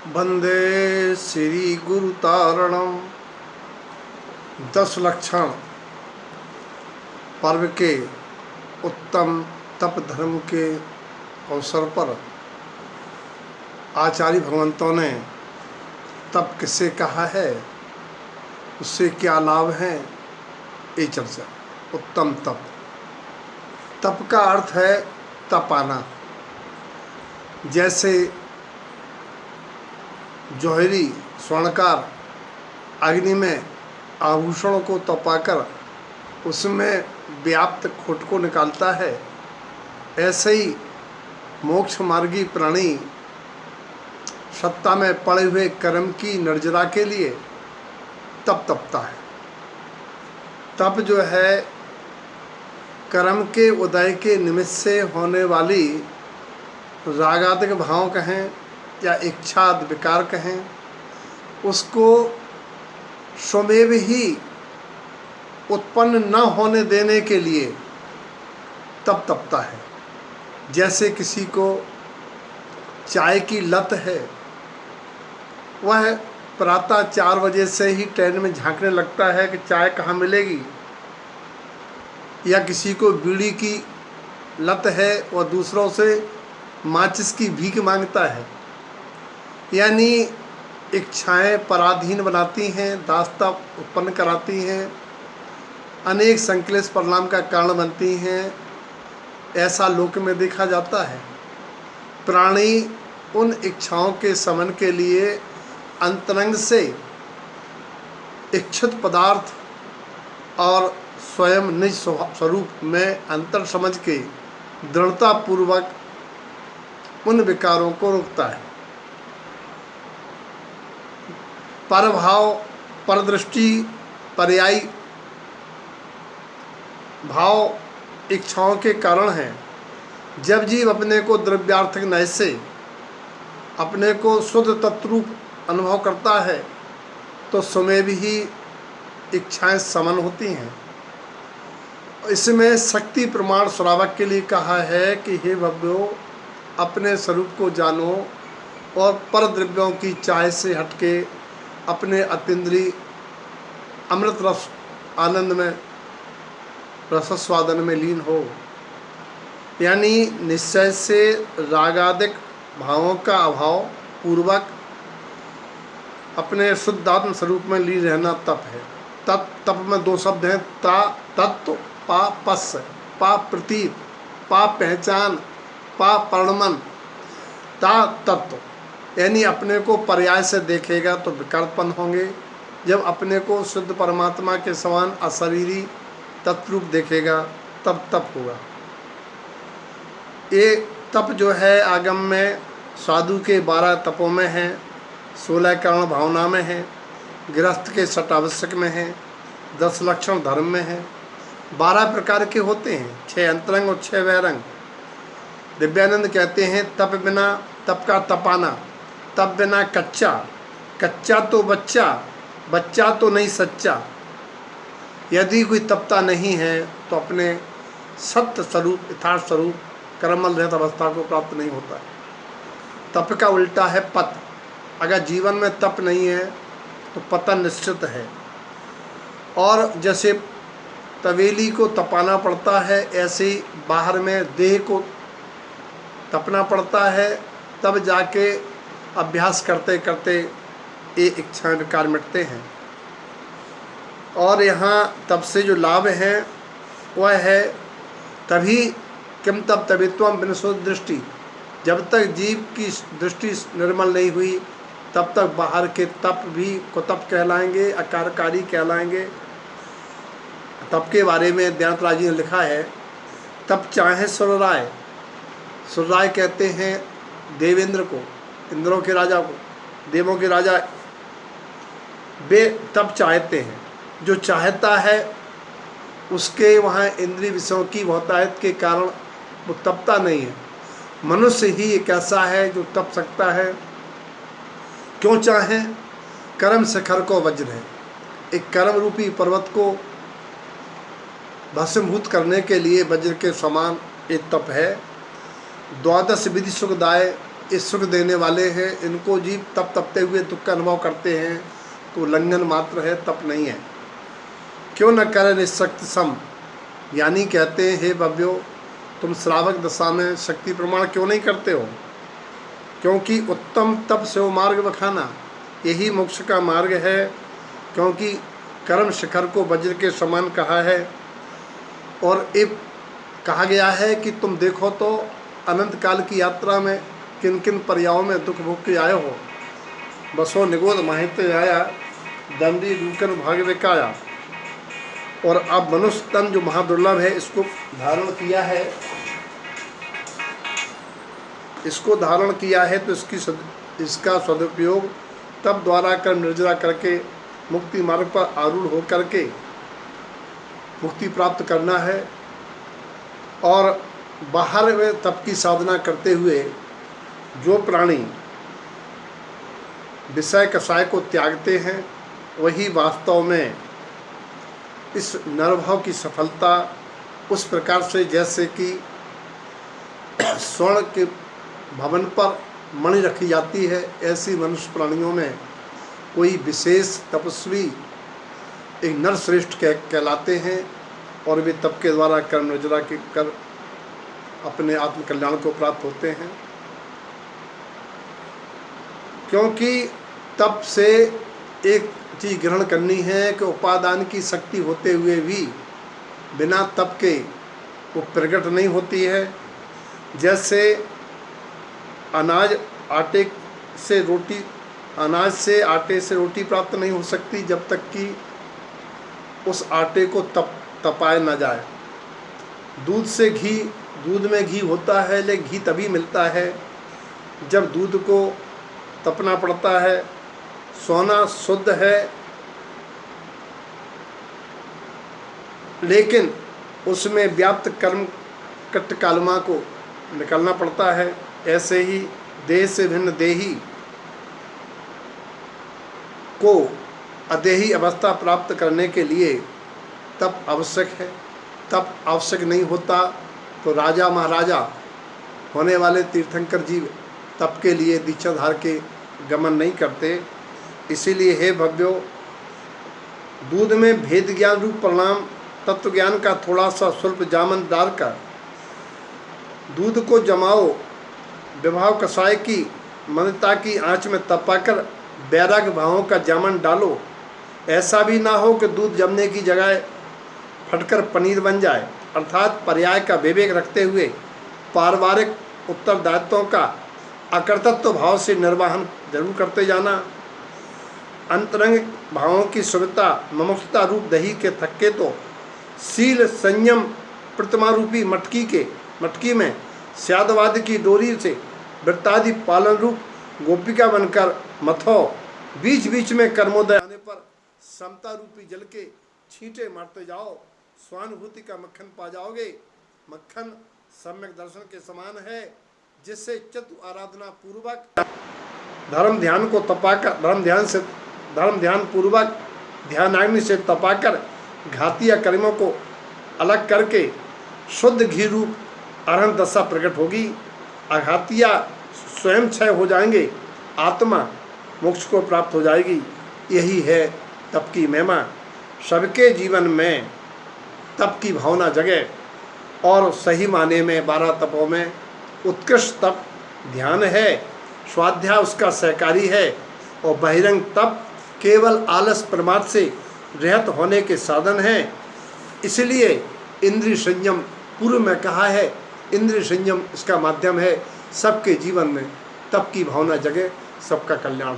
वंदे श्री गुरु तारणम। 10 लक्षण पर्व के उत्तम तप धर्म के अवसर पर आचार्य भगवंतों ने तप किसे कहा है, उससे क्या लाभ हैं, ये चर्चा। उत्तम तप, तप का अर्थ है तपाना। जैसे जौहरी स्वर्णकार अग्नि में आभूषणों को तपाकर उसमें व्याप्त खोट को निकालता है, ऐसे ही मोक्ष मार्गी प्राणी सत्ता में पड़े हुए कर्म की निर्जरा के लिए तप तपता है। तप जो है कर्म के उदय के निमित्त से होने वाली रागादिक भाव कहें या इच्छाद विकार कहें, उसको स्वमेव ही उत्पन्न न होने देने के लिए तप तपता है। जैसे किसी को चाय की लत है, वह प्रातः 4 बजे से ही ट्रेन में झांकने लगता है कि चाय कहाँ मिलेगी, या किसी को बीड़ी की लत है और दूसरों से माचिस की भीख मांगता है। यानी इच्छाएं पराधीन बनाती हैं, दास्ता उत्पन्न कराती हैं, अनेक संक्लेश परिणाम का कारण बनती हैं। ऐसा लोक में देखा जाता है। प्राणी उन इच्छाओं के समन के लिए अंतरंग से इच्छित पदार्थ और स्वयं निज स्वरूप में अंतर समझ के दृढ़तापूर्वक उन विकारों को रोकता है। परभाव, परदृष्टि, पर्यायी भाव इच्छाओं के कारण हैं। जब जीव अपने को द्रव्यार्थक नय से अपने को शुद्ध तत्रूप अनुभव करता है तो स्वयं भी ही इच्छाएं समन होती हैं। इसमें शक्ति प्रमाण श्रावक के लिए कहा है कि हे भव्यो, अपने स्वरूप को जानो और पर द्रव्यों की चाह से हटके अपने अतीन्द्रिय अमृत रस आनंद में रसस्वादन में लीन हो। यानी निश्चय से रागादिक भावों का अभाव पूर्वक अपने शुद्धात्म स्वरूप में लीन रहना तप है। तप में 2 शब्द हैं, ता तत्व, पा पस। पा प्रतीत, पा पहचान, पा परिणमन, ता तत्व। यानी अपने को पर्याय से देखेगा तो विकल्पन होंगे। जब अपने को शुद्ध परमात्मा के समान अशरीरी तत्रूप देखेगा तब तप होगा। ये तप जो है आगम में साधु के 12 तपों में है, 16 कर्ण भावना में है, गृहस्थ के 6 आवश्यक में है, 10 लक्षण धर्म में है। 12 प्रकार के होते हैं, 6 अंतरंग और 6 बहिरंग। दिव्यानंद कहते हैं तप बिना, तप का तपाना, तप बिना कच्चा, कच्चा तो बच्चा, बच्चा तो नहीं सच्चा। यदि कोई तपता नहीं है तो अपने सत्य स्वरूप यथार्थ स्वरूप कर्मल रहित अवस्था को प्राप्त नहीं होता है। तप का उल्टा है पत। अगर जीवन में तप नहीं है तो पतन निश्चित है। और जैसे तवेली को तपाना पड़ता है, ऐसे ही बाहर में देह को तपना पड़ता है, तब जाके अभ्यास करते करते ये इच्छाएं विकार मिटते हैं। और यहाँ तप से जो लाभ है वह है तभी किम तप तवित्वम विनशोध दृष्टि। जब तक जीव की दृष्टि निर्मल नहीं हुई तब तक बाहर के तप भी कुतप कहलाएंगे, अकारकारी कहलाएंगे। तप के बारे में दयानंद जी ने लिखा है, तप चाहे सुरराय। सुरराय कहते हैं देवेंद्र को, इंद्रों के राजा को, देवों के राजा। वे तप चाहते हैं। जो चाहता है उसके वहाँ इंद्रिय विषयों की बहुतायत के कारण वो तपता नहीं है। मनुष्य ही एक ऐसा है जो तप सकता है। क्यों चाहे? कर्म शिखर को वज्र है। एक कर्म रूपी पर्वत को भस्मीभूत करने के लिए वज्र के समान एक तप है। 12 विधि सुखदाय ये सुख देने वाले हैं, इनको जीव तप तपते हुए दुख का अनुभव करते हैं तो लंघन मात्र है, तप नहीं है। क्यों न करे निशक्त सम, यानी कहते हैं हे भव्यो, तुम श्रावक दशा में शक्ति प्रमाण क्यों नहीं करते हो? क्योंकि उत्तम तप से वो मार्ग बखाना, यही मोक्ष का मार्ग है। क्योंकि कर्म शिखर को वज्र के समान कहा है और एक कहा गया है कि तुम देखो तो अनंत काल की यात्रा में किन किन पर्यायों में दुख भोग के आए हो। बसो निगोद माहित्य आया, दंडी रूकन भाग्य काया। और अब मनुष्य तन जो महादुर्लभ है इसको धारण किया है, इसको धारण किया है तो इसका सदुपयोग तप द्वारा कर निर्जरा करके मुक्ति मार्ग पर आरूढ़ हो करके मुक्ति प्राप्त करना है। और बाहर में तप की साधना करते हुए जो प्राणी विषय कषाय को त्यागते हैं वही वास्तव में इस नरभाव की सफलता उस प्रकार से जैसे कि स्वर्ण के भवन पर मणि रखी जाती है, ऐसी मनुष्य प्राणियों में कोई विशेष तपस्वी एक नरश्रेष्ठ कहलाते हैं और वे तप के द्वारा कर्म निर्जरा के कर अपने आत्मकल्याण को प्राप्त होते हैं। क्योंकि तप से एक चीज़ ग्रहण करनी है कि उपादान की शक्ति होते हुए भी बिना तप के वो प्रकट नहीं होती है। जैसे अनाज से आटे से रोटी प्राप्त नहीं हो सकती जब तक कि उस आटे को तपाया न जाए। दूध में घी होता है, लेकिन घी तभी मिलता है जब दूध को तपना पड़ता है। सोना शुद्ध है लेकिन उसमें व्याप्त कर्म कट्टकालमा को निकालना पड़ता है। ऐसे ही देह से भिन्न देही को अदेही अवस्था प्राप्त करने के लिए तप आवश्यक है। तप आवश्यक नहीं होता तो राजा महाराजा होने वाले तीर्थंकर जीव तप के लिए दीक्षाधार के गमन नहीं करते। इसीलिए हे भव्यो, दूध में भेद ज्ञान रूप परिणाम तत्व ज्ञान का थोड़ा सा स्वल्प जामन डालकर दूध को जमाओ, विभाव कषाय की मंदता की आंच में तपाकर वैराग्य भावों का जामन डालो। ऐसा भी ना हो कि दूध जमने की जगह फटकर पनीर बन जाए। अर्थात पर्याय का विवेक रखते हुए पारिवारिक उत्तरदायित्वों का अकर्तृत्व भाव से निर्वहन जरूर करते जाना। अंतरंग भावों की सुविधा ममुक्षता रूप दही के थक्के तो शील संयम प्रतिमा रूपी मटकी में स्यादवाद की डोरी से वृत्तादि पालन रूप गोपिका बनकर मथो। बीच बीच में कर्मोदय आने पर समता रूपी जल के छींटे मारते जाओ, स्वानुभूति का मक्खन पा जाओगे। मक्खन सम्यक दर्शन के समान है, जिससे चतु आराधना पूर्वक धर्म ध्यान पूर्वक ध्यानाग्नि से तपाकर घातिया कर्मों को अलग करके शुद्ध घी रूप अरहंत दशा प्रकट होगी। अघातिया स्वयं क्षय हो जाएंगे, आत्मा मोक्ष को प्राप्त हो जाएगी। यही है तप की महिमा। सबके जीवन में तप की भावना जगे और सही माने में 12 तपों में उत्कृष्ट तप ध्यान है, स्वाध्याय उसका सहकारी है और बहिरंग तप केवल आलस प्रमाद से रहित होने के साधन हैं। इसलिए इंद्रिय संयम पूर्व में कहा है, इंद्रिय संयम इसका माध्यम है। सबके जीवन में तप की भावना जगे, सबका कल्याण।